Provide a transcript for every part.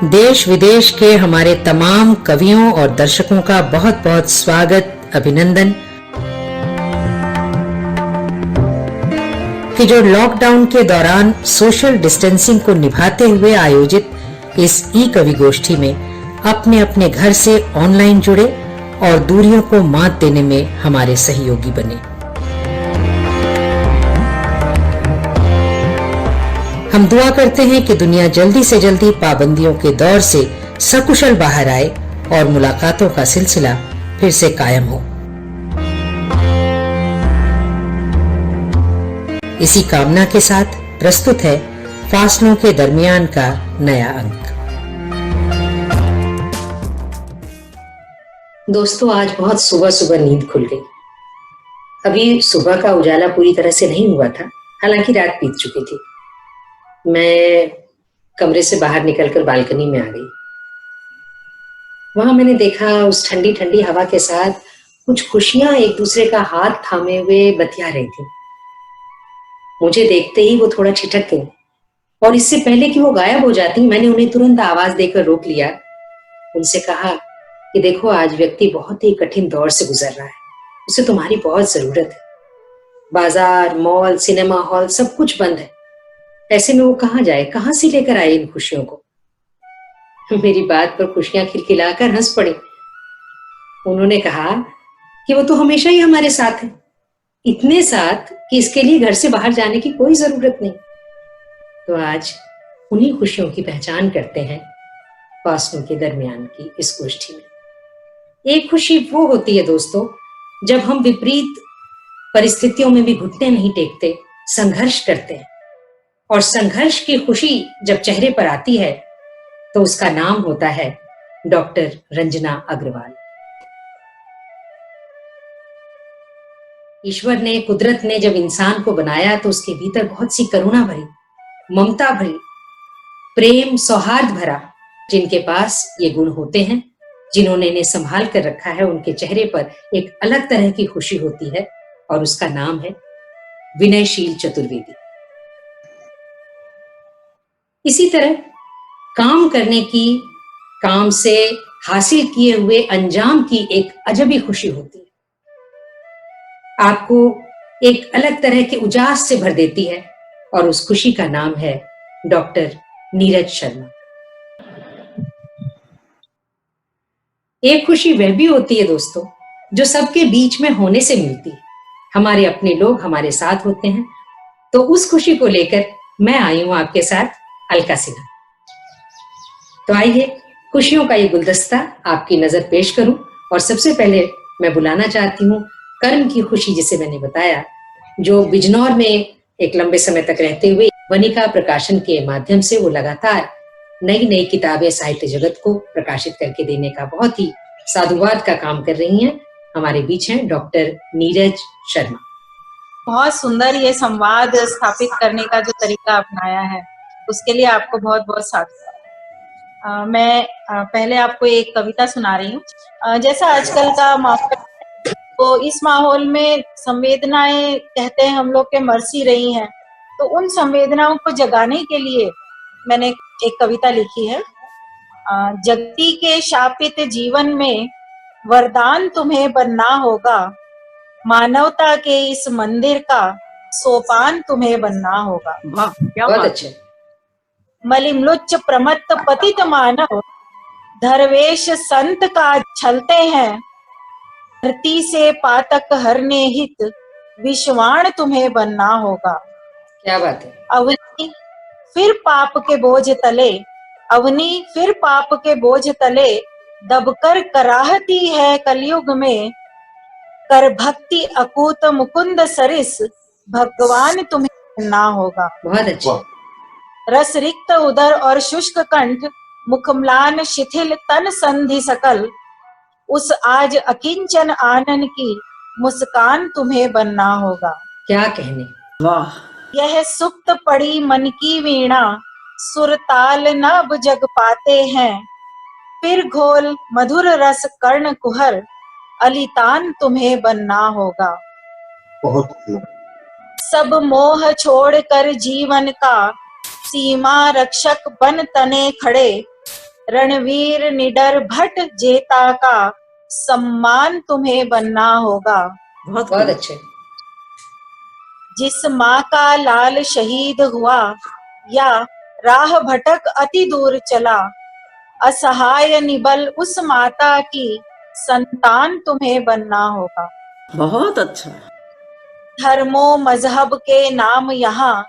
देश विदेश के हमारे तमाम कवियों और दर्शकों का बहुत बहुत स्वागत, अभिनंदन कि जो लॉकडाउन के दौरान सोशल डिस्टेंसिंग को निभाते हुए आयोजित इस ई कवि गोष्ठी में अपने अपने घर से ऑनलाइन जुड़े और दूरियों को मात देने में हमारे सहयोगी बने। हम दुआ करते हैं कि दुनिया जल्दी से जल्दी पाबंदियों के दौर से सकुशल बाहर आए और मुलाकातों का सिलसिला फिर से कायम हो। इसी कामना के साथ प्रस्तुत है फासलों के दरमियान का नया अंक। दोस्तों, आज बहुत सुबह सुबह नींद खुल गई। अभी सुबह का उजाला पूरी तरह से नहीं हुआ था, हालांकि रात बीत चुकी थी। मैं कमरे से बाहर निकलकर बालकनी में आ गई। वहां मैंने देखा उस ठंडी ठंडी हवा के साथ कुछ खुशियां एक दूसरे का हाथ थामे हुए बतिया रही थी। मुझे देखते ही वो थोड़ा छिटक गई और इससे पहले कि वो गायब हो जाती, मैंने उन्हें तुरंत आवाज देकर रोक लिया। उनसे कहा कि देखो, आज व्यक्ति बहुत ही कठिन दौर से गुजर रहा है, उसे तुम्हारी बहुत जरूरत है। बाजार, मॉल, सिनेमा हॉल सब कुछ बंद है। ऐसे में वो कहाँ जाए, कहाँ से लेकर आए इन खुशियों को। मेरी बात पर खुशियां खिलखिलाकर हंस पड़ी। उन्होंने कहा कि वो तो हमेशा ही हमारे साथ है, इतने साथ कि इसके लिए घर से बाहर जाने की कोई जरूरत नहीं। तो आज उन्हीं खुशियों की पहचान करते हैं फासलों के दरमियान की इस गोष्ठी में। एक खुशी वो होती है दोस्तों, जब हम विपरीत परिस्थितियों में भी घुटने नहीं टेकते, संघर्ष करते हैं। और संघर्ष की खुशी जब चेहरे पर आती है तो उसका नाम होता है डॉक्टर रंजना अग्रवाल। ईश्वर ने, कुदरत ने जब इंसान को बनाया तो उसके भीतर बहुत सी करुणा भरी, ममता भरी, प्रेम, सौहार्द भरा। जिनके पास ये गुण होते हैं, जिन्होंने इन्हें संभाल कर रखा है, उनके चेहरे पर एक अलग तरह की खुशी होती है और उसका नाम है विनयशील चतुर्वेदी। इसी तरह काम करने की, काम से हासिल किए हुए अंजाम की एक अजबी खुशी होती है, आपको एक अलग तरह के उजास से भर देती है। और उस खुशी का नाम है डॉक्टर नीरज शर्मा। एक खुशी वह भी होती है दोस्तों, जो सबके बीच में होने से मिलती है। हमारे अपने लोग हमारे साथ होते हैं, तो उस खुशी को लेकर मैं आई हूं आपके साथ, अलका सिन्हा। तो आइए खुशियों का ये गुलदस्ता आपकी नजर पेश करूं। और सबसे पहले मैं बुलाना चाहती हूँ कर्म की खुशी, जिसे मैंने बताया, जो बिजनौर में एक लंबे समय तक रहते हुए वनिका प्रकाशन के माध्यम से वो लगातार नई नई किताबें साहित्य जगत को प्रकाशित करके देने का बहुत ही साधुवाद का काम कर रही हैं। हमारे बीच हैं डॉक्टर नीरज शर्मा। बहुत सुंदर ये संवाद स्थापित करने का जो तरीका अपनाया है, उसके लिए आपको बहुत बहुत साधुवाद। मैं पहले आपको एक कविता सुना रही हूँ। जैसा आजकल का माहौल, तो इस माहौल में संवेदनाएं कहते हैं हम लोग के मरसी रही हैं, तो उन संवेदनाओं को जगाने के लिए मैंने एक कविता लिखी है। जगती के शापित जीवन में वरदान तुम्हें बनना होगा, मानवता के इस मंदिर का सोपान तुम्हें बनना होगा। बहुत अच्छे। मलिम्लुच्च प्रमत्त पतित मानव धर्वेश संत का छलते हैं, धरती से पातक हरने हित विश्वाण तुम्हें बनना होगा। क्या बात है। अवनी फिर पाप के बोझ तले, अवनी फिर पाप के बोझ तले दबकर कराहती है कलयुग में, कर भक्ति अकूत मुकुंद सरिस भगवान तुम्हें बनना होगा। बहुत अच्छा। रस रिक्त उदर और शुष्क कंठ, मुखम्लान शिथिल तन संधि सकल, उस आज अकिंचन आनन की मुस्कान तुम्हें बनना होगा। क्या कहने, वाह। यह सुप्त पड़ी मन की वीणा, सुरताल नभ जग पाते हैं, फिर घोल मधुर रस कर्ण कुहर, अलितान तुम्हें बनना होगा। बहुत सब मोह छोड़कर जीवन का सीमा रक्षक बन तने खड़े, रणवीर निडर भट जेता का सम्मान तुम्हें बनना होगा। बहुत अच्छे। जिस माँ का लाल शहीद हुआ या राह भटक अति दूर चला, असहाय निबल उस माता की संतान तुम्हें बनना होगा। बहुत अच्छा। धर्मों मजहब के नाम यहाँ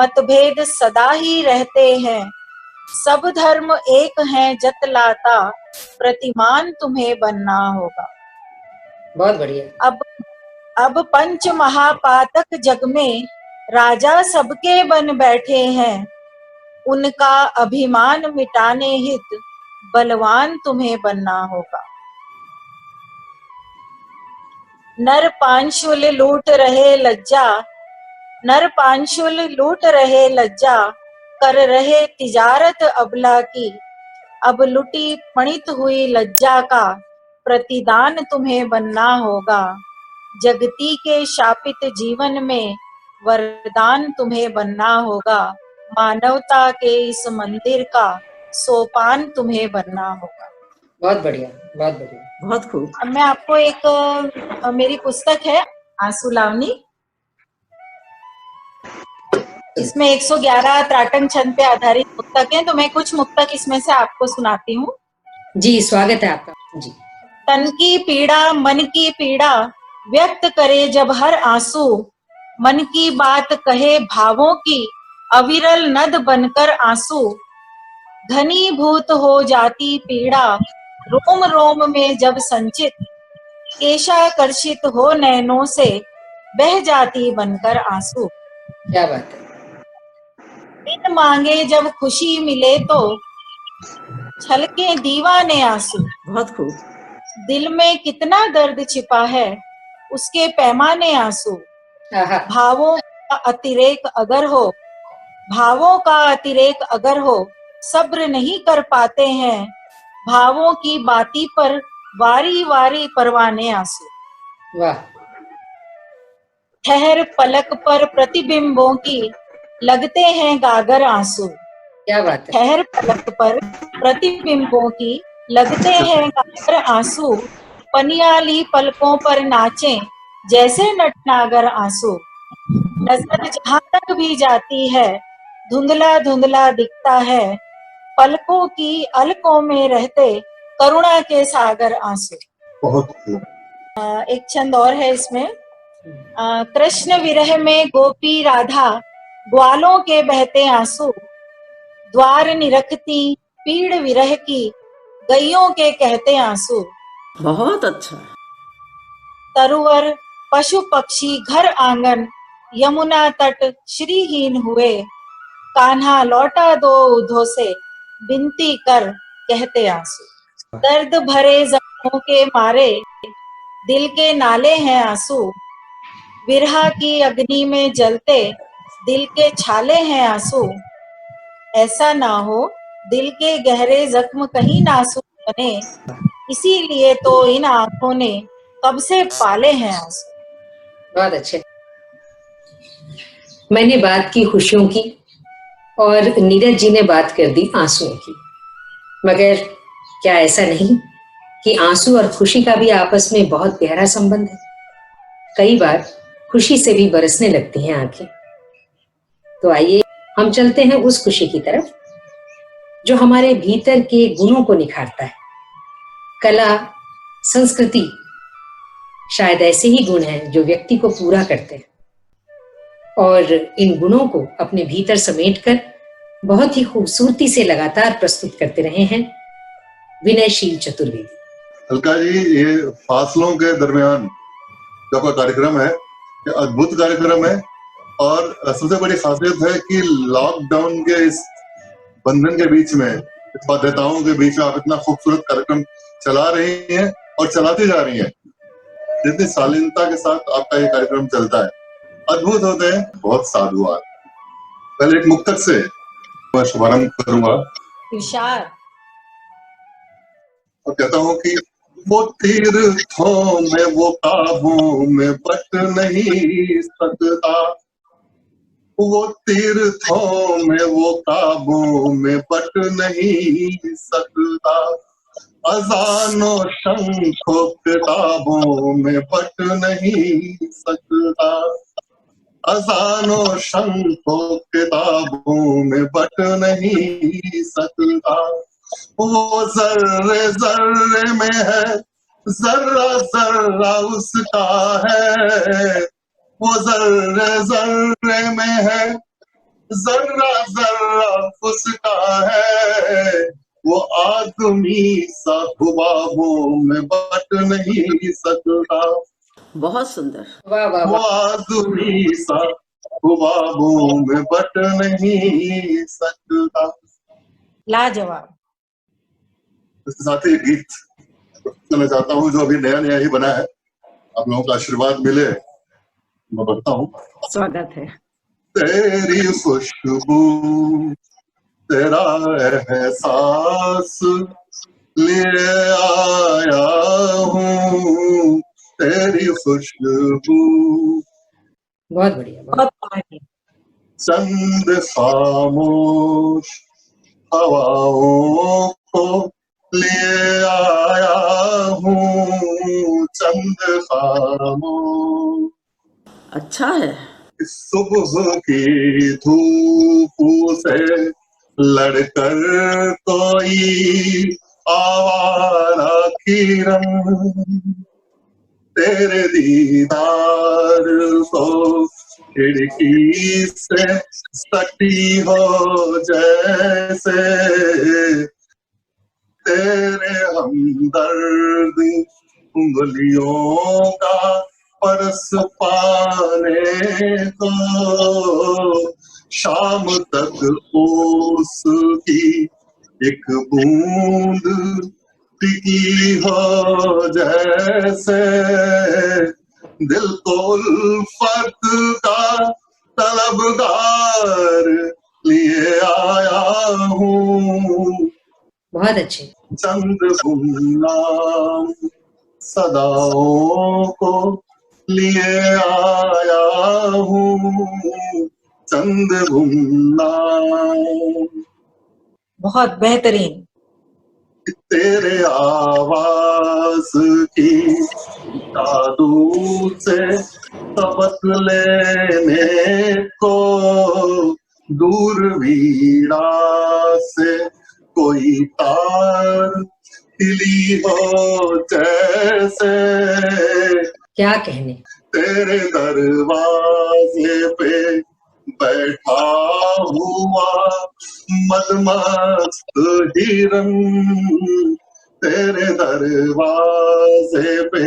मतभेद सदा ही रहते हैं, सब धर्म एक हैं जतलाता प्रतिमान तुम्हें बनना होगा। बहुत बढ़िया। अब पंच महापातक जग में राजा सबके बन बैठे हैं, उनका अभिमान मिटाने हित बलवान तुम्हें बनना होगा। नर पांशुल लूट रहे लज्जा, कर रहे तिजारत अबला की, अब लुटी पणित हुई लज्जा का प्रतिदान तुम्हें बनना होगा। जगती के शापित जीवन में वरदान तुम्हें बनना होगा, मानवता के इस मंदिर का सोपान तुम्हें बनना होगा। बहुत बढ़िया, बहुत बढ़िया, बहुत खूब। अब मैं आपको एक मेरी पुस्तक है आंसू लावनी, इसमें 111 त्राटन छंद पे आधारित मुक्तक है, तो मैं कुछ मुक्तक इसमें से आपको सुनाती हूँ। जी, स्वागत है आपका। जी। तन की पीड़ा मन की पीड़ा व्यक्त करे जब हर आंसू, मन की बात कहे भावों की अविरल नद बनकर आंसू, घनीभूत हो जाती पीड़ा रोम रोम में जब संचित, केशाकर्षित हो नैनों से बह जाती बनकर आंसू। क्या बात है। बिन मांगे जब खुशी मिले तो छलके दीवाने आंसू, बहुत खूब। दिल में कितना दर्द छिपा है उसके पैमाने आंसू। आहा। भावों का अतिरेक अगर हो सब्र नहीं कर पाते हैं, भावों की बाती पर वारी वारी परवाने आंसू। वाह। ठहर पलक पर प्रतिबिंबों की लगते हैं गागर आंसू। क्या बात है। ठहर पलक पर प्रतिबिंबों की लगते हैं गागर आंसू, पनियाली पलकों पर नाचे जैसे नटनागर आंसू। नजर जहां तक भी जाती है धुंधला धुंधला दिखता है, पलकों की अलकों में रहते करुणा के सागर आंसू। बहुत एक छंद और है इसमें। कृष्ण विरह में गोपी राधा ग्वालों के बहते आंसू, द्वार निरखती पीड़ विरह की गैयों के कहते आंसू। बहुत अच्छा। तरुवर पशु पक्षी घर आंगन यमुना तट श्रीहीन हुए, कान्हा लौटा दो उधो से विनती कर कहते आंसू। दर्द भरे जख्मों के मारे दिल के नाले हैं आंसू, विरहा की अग्नि में जलते दिल के छाले हैं आंसू। ऐसा ना हो दिल के गहरे जख्म कहीं नासूर बने, इसीलिए तो इन आंखों ने कब से पाले हैं आंसू। बहुत अच्छे। मैंने बात की खुशियों की और नीरज जी ने बात कर दी आंसुओं की, मगर क्या ऐसा नहीं कि आंसू और खुशी का भी आपस में बहुत गहरा संबंध है। कई बार खुशी से भी बरसने लगती हैं आंखें। तो आइए हम चलते हैं उस खुशी की तरफ जो हमारे भीतर के गुणों को निखारता है। कला, संस्कृति शायद ऐसे ही गुण हैं जो व्यक्ति को पूरा करते हैं, और इन गुणों को अपने भीतर समेटकर बहुत ही खूबसूरती से लगातार प्रस्तुत करते रहे हैं विनयशील चतुर्वेदी। अलका जी, ये फासलों के दरमियान जो आपका कार्यक्रम है, ये अद्भुत कार्यक्रम है, और सबसे बड़ी खासियत है कि लॉकडाउन के इस बंधन के बीच में, इस बाध्यताओं के बीच में आप इतना खूबसूरत कार्यक्रम चला रही हैं और चलाती जा रही हैं। जितनी शालीनता के साथ आपका ये कार्यक्रम चलता है, अद्भुत होते हैं। बहुत साधुवाद। पहले एक मुक्तक से मैं शुभारंभ करूंगा इरशाद। और कहता हूं कि वो तीर्थों में वो काबू में बट नहीं सकता, वो तीर्थों में वो काबों में बट नहीं सकता, अजानो शंखो किताबों में बट नहीं सकता, अजानो शंखो किताबों में बट नहीं सकता। वो जर्रे जर्रे में है, जर्रा जर्रा उसका है, वो जर्रे जर्रे में है, जर्रा जर्रा उसका है। वो आदमी सा ख्वाबों में बट नहीं सकता, बहुत सुंदर। वाह वाह वो वाह, आदमी सा ख्वाबों में बट नहीं सकता। लाजवाब। इसके साथ ही एक गीत सुनना चाहता हूँ जो अभी नया नया ही बना है, आप लोगों का आशीर्वाद मिले मैं बढ़ता हूँ। स्वागत है। तेरी खुशबू तेरा एहसास लिए आया हूँ, तेरी खुशबू बहुत बढ़िया, बहुत बढ़िया। चंद खामोश हवाओं को लिए आया हूँ, चंद खामोश। अच्छा है। सुबह की धूप से लड़कर कोई आवारा किरण तेरे दीदार को खिड़की से सटी हो जैसे, तेरे हमदर्द उंगलियों का परस पाने को शाम तक उसकी एक बूंद टिकी हो जैसे, दिल को उल्फत का तलबगार लिए आया हूँ, बहुत अच्छे। चंद गुमनाम सदाओं को लिए आया हूँ, चंद गुमनाम। बहुत बेहतरीन। तेरे आवाज की जादू से सबक लेने को दूर वीणा से कोई तार हिली हो जैसे, क्या कहने। तेरे दरवाजे पे बैठा हुआ मदमस्त हिरन, तेरे दरवाजे पे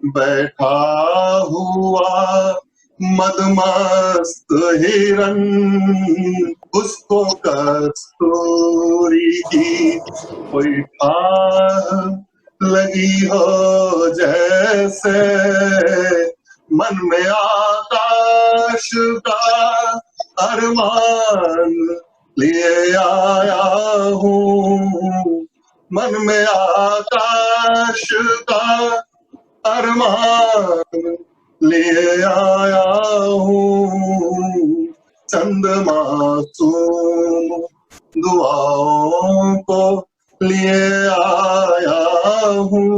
बैठा हुआ मदमस्त हिरन, उसको कस्तूरी की कोई ठाह लगी हो जैसे, मन में आकाश का अरमान लिए आया हूँ, मन में आकाश का अरमान लिए आया हूँ, चंद मासूम दुआओं को लिए आया हूँ,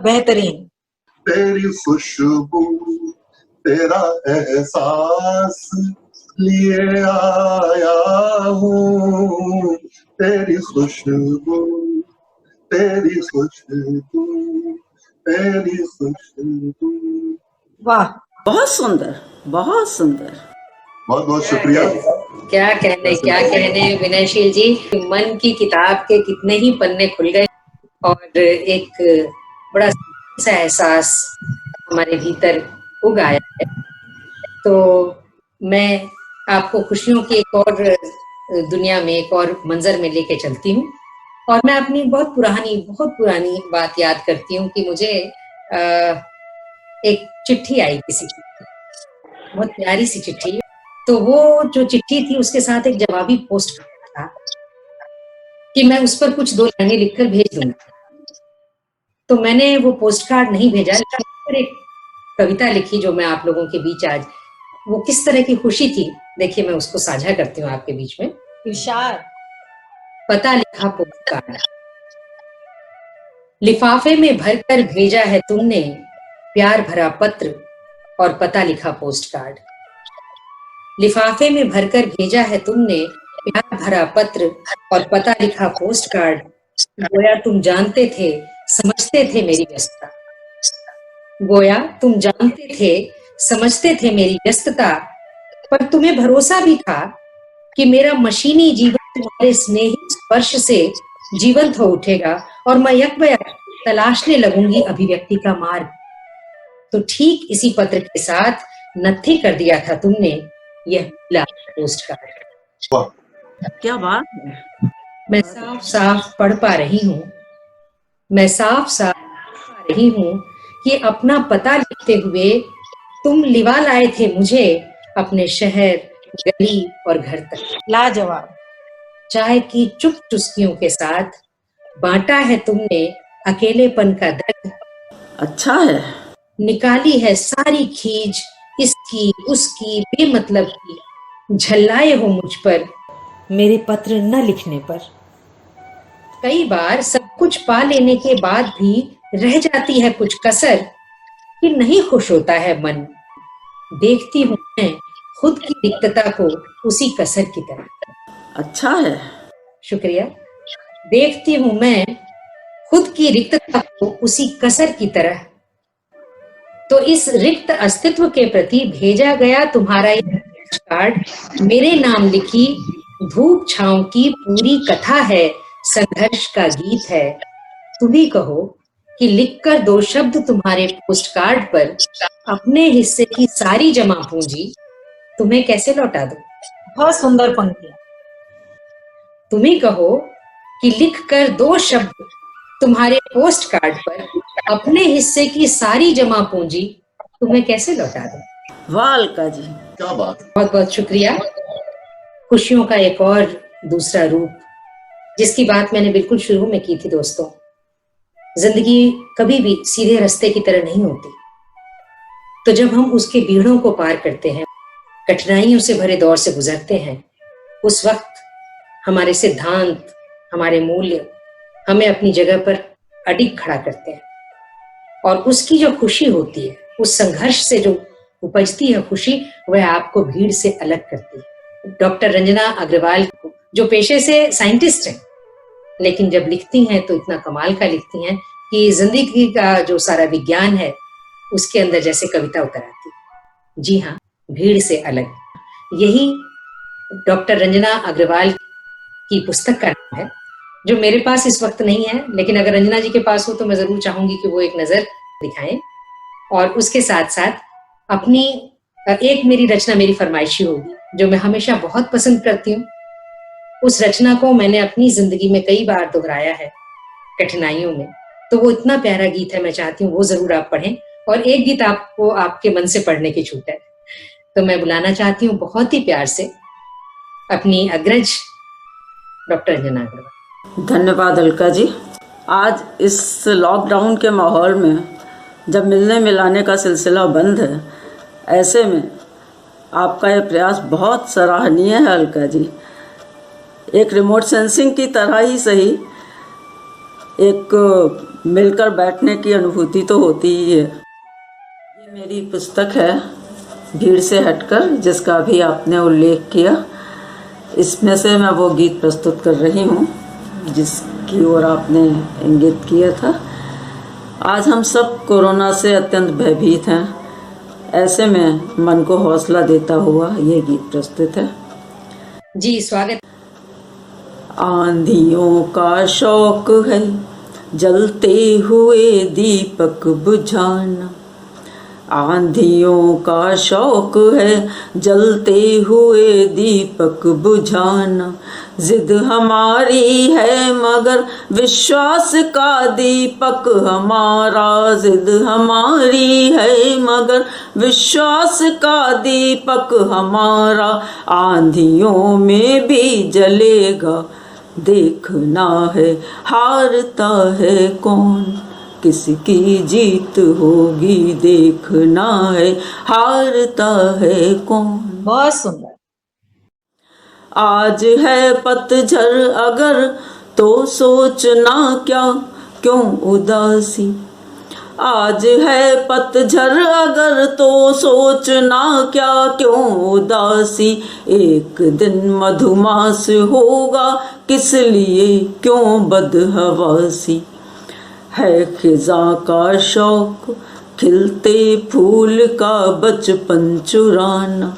बेहतरीन। तेरी खुशबू तेरा एहसास लिए आया हूँ, तेरी खुशबू तेरी खुशबू तेरी खुशबू। वाह, बहुत सुंदर, बहुत सुंदर। बहुत बहुत शुक्रिया। क्या कहने विनयशील जी, मन की किताब के कितने ही पन्ने खुल गए और एक बड़ा सा एहसास हमारे भीतर उग आया है। तो मैं आपको खुशियों की एक और दुनिया में, एक और मंजर में लेके चलती हूँ। और मैं अपनी बहुत पुरानी बात याद करती हूँ कि मुझे एक चिट्ठी आई किसी की, बहुत प्यारी सी चिट्ठी। तो वो जो चिट्ठी थी उसके साथ एक जवाबी पोस्ट था कि मैं उस पर कुछ 2 लाइनें लिखकर भेज दूंगा। तो मैंने वो पोस्ट कार्ड नहीं भेजा, लेकिन उस पर एक कविता लिखी जो मैं आप लोगों के बीच आज वो किस तरह की खुशी थी, देखिए मैं उसको साझा करती हूँ आपके बीच में। इरशाद। पता लिखा पोस्टकार्ड, लिफाफे में भरकर भेजा है तुमने प्यार भरा पत्र और पता लिखा पोस्टकार्ड। लिफाफे में भरकर भेजा है तुमने प्यार भरा पत्र और पता लिखा पोस्टकार्ड। गोया तुम जानते थे, समझते थे मेरी व्यस्तता। गोया तुम जानते थे, समझते थे मेरी व्यस्तता, पर तुम्हें भरोसा भी था कि मेरा मशीनी जीवन तुम्हारे स्नेही स्पर्श से जीवंत हो उठेगा और मैं यकबयक तलाशने लगूंगी अभिव्यक्ति का मार्ग। तो ठीक इसी पत्र के साथ नत्थी कर दिया था तुमने यह पीला पोस्टकार्ड। वाह, क्या बात है। मैं साफ साफ पढ़ पा रही हूँ, मैं साफ साफ पढ़ पा रही हूँ कि अपना पता लिखते हुए तुम लिवा लाए थे मुझे अपने शहर, गली और घर तक। लाजवाब। चाय की चुप चुस्कियों के साथ बांटा है तुमने अकेलेपन का दर्द। अच्छा है। निकाली है सारी खीज इसकी उसकी बेमतलब की, झल्लाए हो मुझ पर मेरे पत्र न लिखने पर। कई बार सब कुछ पा लेने के बाद भी रह जाती है कुछ कसर कि नहीं खुश होता है मन। देखती हूँ मैं खुद की रिक्तता को उसी कसर की तरह। अच्छा है। शुक्रिया। देखती हूँ मैं खुद की रिक्तता को उसी कसर की तरह। तो इस रिक्त अस्तित्व के प्रति भेजा गया तुम्हारा यह कार्ड मेरे नाम लिखी धूप छांव की पूरी कथा है, संघर्ष का गीत है। तुम ही कहो कि लिखकर 2 शब्द तुम्हारे पोस्ट कार्ड पर अपने हिस्से की सारी जमा पूंजी तुम्हें कैसे लौटा दूं? बहुत सुंदर पंक्तियां। तुम ही कहो कि लिखकर 2 शब्द तुम्हारे पोस्ट कार्ड पर अपने हिस्से की सारी जमा पूंजी तुम्हें कैसे लौटा दूं? वाह अलका जी, क्या बात। बहुत बहुत शुक्रिया। खुशियों का एक और दूसरा रूप जिसकी बात मैंने बिल्कुल शुरू में की थी दोस्तों। जिंदगी कभी भी सीधे रास्ते की तरह नहीं होती। तो जब हम उसके बीड़ों को पार करते हैं, कठिनाइयों से भरे दौर से गुजरते हैं, उस वक्त हमारे सिद्धांत, हमारे मूल्य हमें अपनी जगह पर अडिग खड़ा करते हैं। और उसकी जो खुशी होती है, उस संघर्ष से जो उपजती है खुशी, वह आपको भीड़ से अलग करती है। डॉक्टर रंजना अग्रवाल जो पेशे से साइंटिस्ट हैं, लेकिन जब लिखती हैं तो इतना कमाल का लिखती हैं कि जिंदगी का जो सारा विज्ञान है उसके अंदर जैसे कविता उतर आती है। जी हाँ, भीड़ से अलग, यही डॉक्टर रंजना अग्रवाल की पुस्तक का नाम है, जो मेरे पास इस वक्त नहीं है, लेकिन अगर रंजना जी के पास हो तो मैं जरूर चाहूंगी कि वो एक नजर दिखाएं। और उसके साथ साथ अपनी एक मेरी रचना मेरी फरमाइशी होगी जो मैं हमेशा बहुत पसंद करती हूँ। उस रचना को मैंने अपनी जिंदगी में कई बार दोहराया है कठिनाइयों में, तो वो इतना प्यारा गीत है, मैं चाहती हूँ वो जरूर आप पढ़ें। और एक गीत आपको आपके मन से पढ़ने की छूट है, तो मैं बुलाना चाहती हूँ बहुत ही प्यार से अपनी अग्रज डॉक्टर रंजना अग्रवाल। धन्यवाद अलका जी। आज इस लॉकडाउन के माहौल में जब मिलने मिलाने का सिलसिला बंद है, ऐसे में आपका ये प्रयास बहुत सराहनीय है अलका जी। एक रिमोट सेंसिंग की तरह ही सही, एक मिलकर बैठने की अनुभूति तो होती ही है। ये मेरी पुस्तक है भीड़ से हटकर, जिसका भी आपने उल्लेख किया। इसमें से मैं वो गीत प्रस्तुत कर रही हूँ जिसकी ओर आपने इंगित किया था। आज हम सब कोरोना से अत्यंत भयभीत हैं, ऐसे में मन को हौसला देता हुआ ये गीत प्रस्तुत है। जी स्वागत। आंधियों का शौक है जलते हुए दीपक बुझाना, आंधियों का शौक है जलते हुए दीपक बुझाना। जिद हमारी है मगर विश्वास का दीपक हमारा, जिद हमारी है मगर विश्वास का दीपक हमारा। आंधियों में भी जलेगा देखना है हारता है कौन, किसकी जीत होगी देखना है, हारता है कौन। बहुत सुंदर। आज है पतझड़ अगर तो सोचना क्या क्यों उदासी। आज है पतझड़ अगर तो सोचना क्या क्यों उदासी। एक दिन मधुमास होगा किस लिए क्यों बदहवासी। है खिज़ां का शौक खिलते फूल का बचपन चुराना।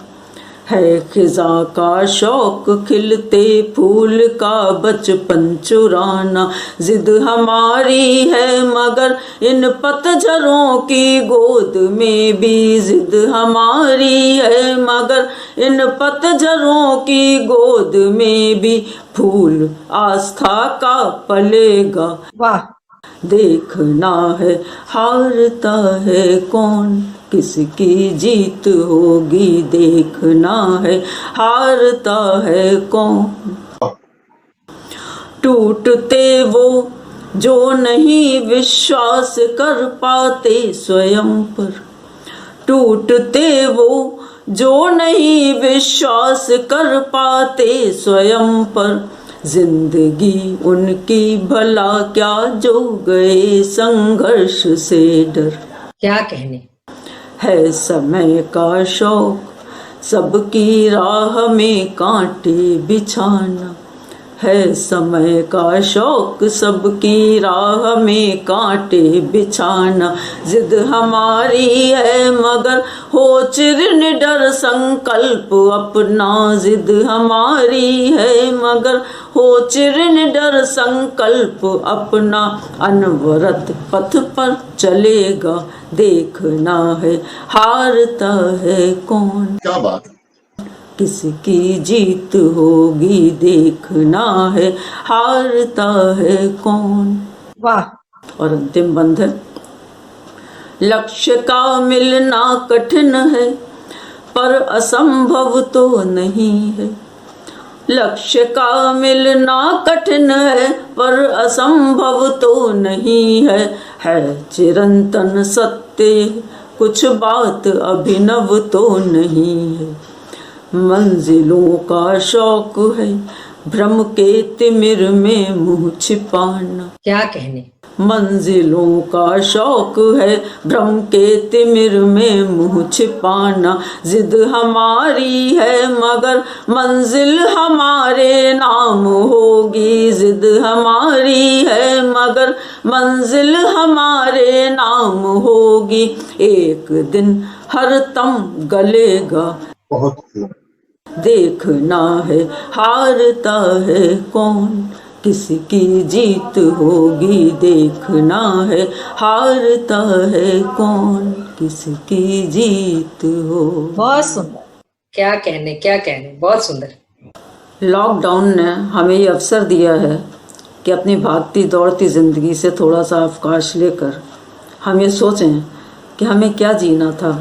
है खिज़ां का शौक खिलते फूल का बचपन चुराना। जिद हमारी है मगर इन पतझड़ों की गोद में भी। जिद हमारी है मगर इन पतझड़ों की गोद में भी। फूल आस्था का पलेगा वाह। देखना है, हारता है कौन। किसकी जीत होगी देखना है, हारता है कौन। टूटते वो जो नहीं विश्वास कर पाते स्वयं पर। टूटते वो जो नहीं विश्वास कर पाते स्वयं पर। जिंदगी उनकी भला क्या जो गए संघर्ष से डर। क्या कहने। है समय का शौक सबकी राह में कांटे बिछाना। है समय का शौक सबकी राह में कांटे बिछाना। जिद हमारी है मगर हो चिर निडर संकल्प अपना। जिद हमारी है मगर हो चिर निडर संकल्प अपना। अनवरत पथ पर चलेगा देखना है, हारता है कौन। क्या बात। किसकी जीत होगी देखना है, हारता है कौन। वाह। और अंतिम बंद है। लक्ष्य का मिलना कठिन है पर असंभव तो नहीं है। लक्ष्य का मिलना कठिन है पर असंभव तो नहीं है। है चिरंतन सत्य कुछ बात अभिनव तो नहीं है। मंजिलों का शौक है भ्रम के तिमिर में मुंह छिपाना। क्या कहने। मंजिलों का शौक है भ्रम के तिमिर में मुंह छिपाना। जिद हमारी है मगर मंजिल हमारे नाम होगी। जिद हमारी है मगर मंजिल हमारे नाम होगी। एक दिन हर तम गलेगा बहुत देखना है, हारता है कौन। किसकी जीत होगी देखना है, हारता है कौन। किसकी जीत हो। बहुत सुंदर। क्या कहने, क्या कहने, बहुत सुंदर। लॉकडाउन ने हमें ये अवसर दिया है कि अपनी भागती दौड़ती ज़िंदगी से थोड़ा सा अवकाश लेकर हम ये सोचें कि हमें क्या जीना था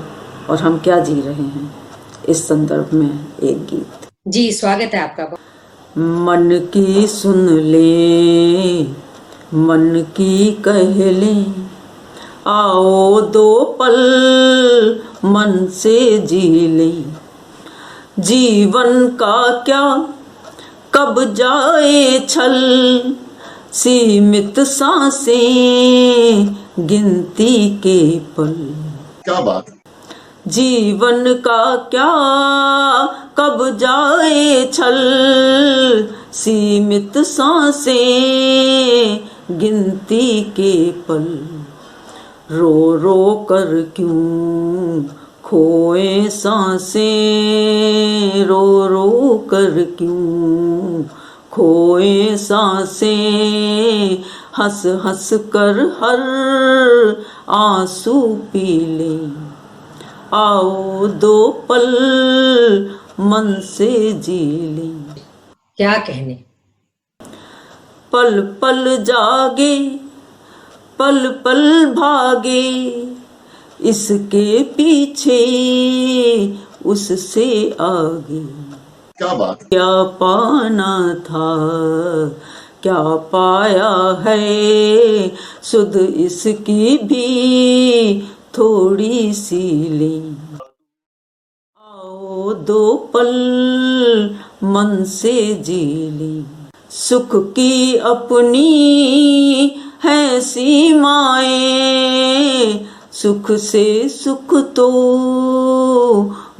और हम क्या जी रहे हैं। इस संदर्भ में एक गीत। जी स्वागत है आपका। मन की सुन ले, मन की कह ले, आओ दो पल मन से जी ले। जीवन का क्या कब जाए छल, सीमित सांसें गिनती के पल। क्या बात। जीवन का क्या कब जाए छल, सीमित सांसें गिनती के पल। रो रो कर क्यों खोए सांसें, रो रो कर क्यों खोए सांसें। हंस हंस कर हर आंसू पी ले, आओ दो पल मन से जी ले। क्या कहने। पल पल जागे, पल पल भागे, इसके पीछे उससे आगे। क्या बात। क्या पाना था, क्या पाया है, सुध इसकी भी थोड़ी सी ले। आओ दो पल मन से जी ले, सुख की अपनी है सीमाएं, सुख से सुख तो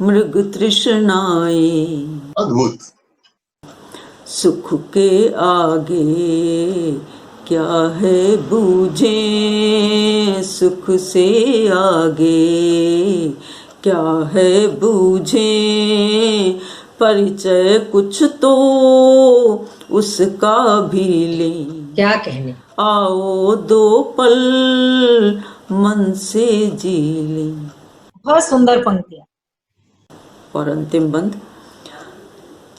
मृग तृष्णाएं। अद्भुत। सुख के आगे क्या है बूझे, सुख से आगे क्या है बूझे, परिचय कुछ तो उसका भी ले। क्या कहने। आओ दो पल मन से जी ले। बहुत सुंदर पंक्तियां। और अंतिम बंद।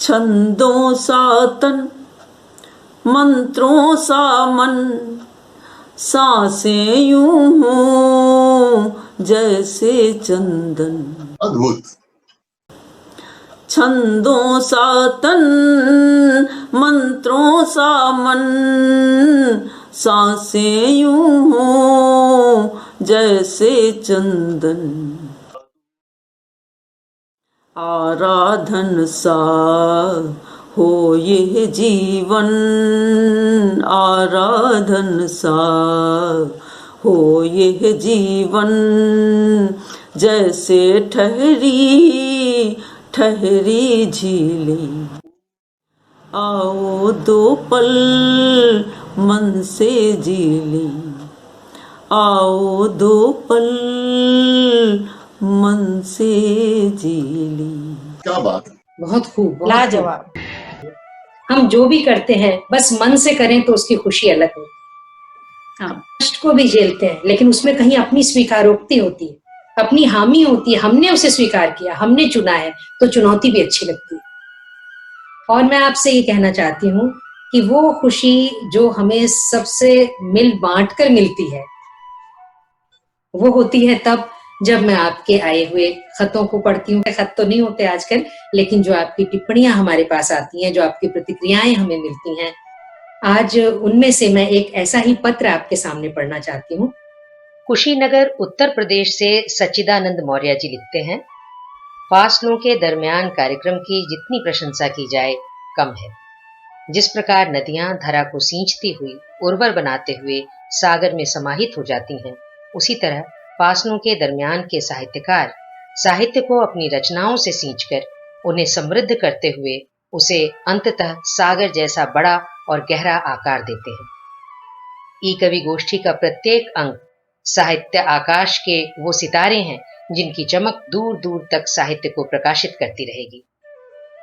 छंदों सा तन, मंत्रों सा मन, सांसें यूं हों जैसे चंदन। अद्भुत। छंदों सा तन, मंत्रों सा मन, सांसें यूं हों जैसे चंदन। आराधन सा हो ये जीवन, आराधन सा हो ये जीवन, जैसे ठहरी ठहरी झीलें। आओ दो पल मन से जी लें, आओ दो पल मन से जी लें। क्या बात है। बहुत खूब, बहुत खूब। लाजवाब। हम जो भी करते हैं बस मन से करें तो उसकी खुशी अलग होती है। हाँ, कष्ट को भी झेलते हैं लेकिन उसमें कहीं अपनी स्वीकारोक्ति होती है, अपनी हामी होती है, हमने उसे स्वीकार किया, हमने चुना है, तो चुनौती भी अच्छी लगती है। और मैं आपसे ये कहना चाहती हूँ कि वो खुशी जो हमें सबसे मिल बांट कर मिलती है वो होती है तब जब मैं आपके आए हुए खतों को पढ़ती हूँ। खत तो नहीं होते आजकल, लेकिन जो आपकी टिप्पणियां हमारे पास आती हैं, जो आपकी प्रतिक्रियाएं हमें मिलती हैं, आज उनमें से मैं एक ऐसा ही पत्र आपके सामने पढ़ना चाहती हूँ। कुशीनगर उत्तर प्रदेश से सच्चिदानंद मौर्य जी लिखते हैं, फासलों के दरमियान कार्यक्रम की जितनी प्रशंसा की जाए कम है। जिस प्रकार नदियां धरा को सींचती हुई उर्वर बनाते हुए सागर में समाहित हो जाती हैं, उसी तरह फासलों के दरमियान के साहित्यकार साहित्य को अपनी रचनाओं से सींचकर उन्हें समृद्ध करते हुए उसे अंततः सागर जैसा बड़ा और गहरा आकार देते हैं। ई कवि गोष्ठी का प्रत्येक अंक साहित्य आकाश के वो सितारे हैं जिनकी चमक दूर दूर तक साहित्य को प्रकाशित करती रहेगी।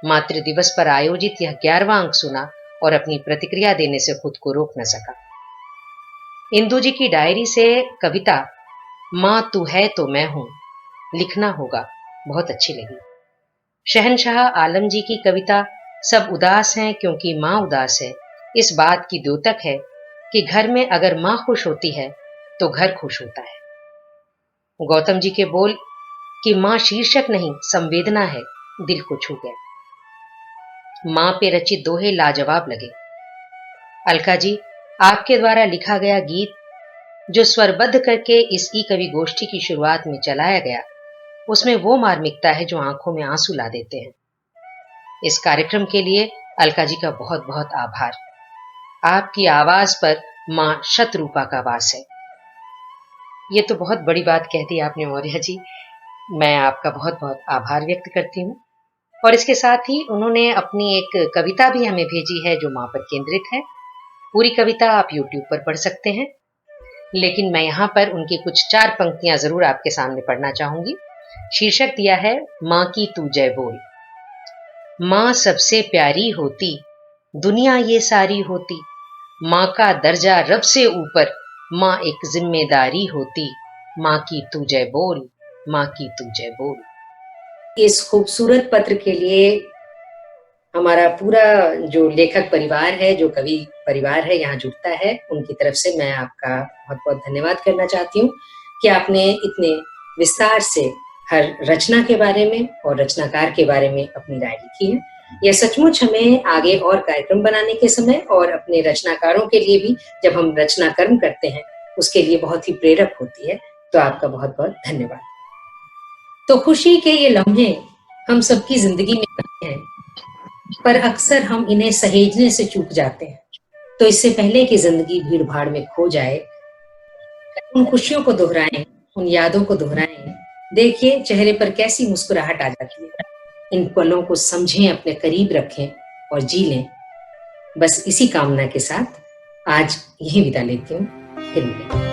मातृ दिवस पर आयोजित यह 11वां अंक सुना और अपनी प्रतिक्रिया देने से खुद को रोक न सका। इंदु जी की डायरी से कविता माँ तू है तो मैं हूं लिखना होगा बहुत अच्छी लगी। शहनशाह आलम जी की कविता सब उदास हैं क्योंकि माँ उदास है, इस बात की द्योतक है कि घर में अगर माँ खुश होती है तो घर खुश होता है। गौतम जी के बोल कि माँ शीर्षक नहीं संवेदना है दिल को छू गए। माँ पे रचित दोहे लाजवाब लगे। अलका जी, आपके द्वारा लिखा गया गीत जो स्वरबद्ध करके इस ई कवि गोष्ठी की शुरुआत में चलाया गया, उसमें वो मार्मिकता है जो आंखों में आंसू ला देते हैं। इस कार्यक्रम के लिए अलका जी का बहुत बहुत आभार। आपकी आवाज पर मां शतरूपा का वास है। ये तो बहुत बड़ी बात कह दी आपने मौर्य जी, मैं आपका बहुत बहुत आभार व्यक्त करती हूँ। और इसके साथ ही उन्होंने अपनी एक कविता भी हमें भेजी है जो मां पर केंद्रित है। पूरी कविता आप YouTube पर पढ़ सकते हैं, लेकिन मैं यहाँ पर उनकी कुछ 4 पंक्तियां जरूर आपके सामने पढ़ना चाहूंगी। शीर्षक दिया है माँ की तू जय बोल। माँ सबसे प्यारी होती, दुनिया ये सारी होती, माँ का दर्जा रब से ऊपर, माँ एक जिम्मेदारी होती, माँ की तू जय बोल, माँ की तू जय बोल। इस खूबसूरत पत्र के लिए हमारा पूरा जो लेखक परिवार है, जो कवि परिवार है यहाँ जुड़ता है, उनकी तरफ से मैं आपका बहुत बहुत धन्यवाद करना चाहती हूँ कि आपने इतने विस्तार से हर रचना के बारे में और रचनाकार के बारे में अपनी राय लिखी है। यह सचमुच हमें आगे और कार्यक्रम बनाने के समय और अपने रचनाकारों के लिए भी, जब हम रचनाकर्म करते हैं, उसके लिए बहुत ही प्रेरक होती है। तो आपका बहुत बहुत धन्यवाद। तो खुशी के ये लम्हे हम सबकी जिंदगी में आते हैं, पर अक्सर हम इन्हें सहेजने से चूक जाते हैं। तो इससे पहले कि जिंदगी भीड़ भाड़ में खो जाए, उन खुशियों को दोहराएं, उन यादों को दोहराएं। देखिए चेहरे पर कैसी मुस्कुराहट आ जाती है। इन पलों को समझें, अपने करीब रखें और जी लें। बस इसी कामना के साथ आज यहीं विदा लेती हूँ। फिर मिलेंगे।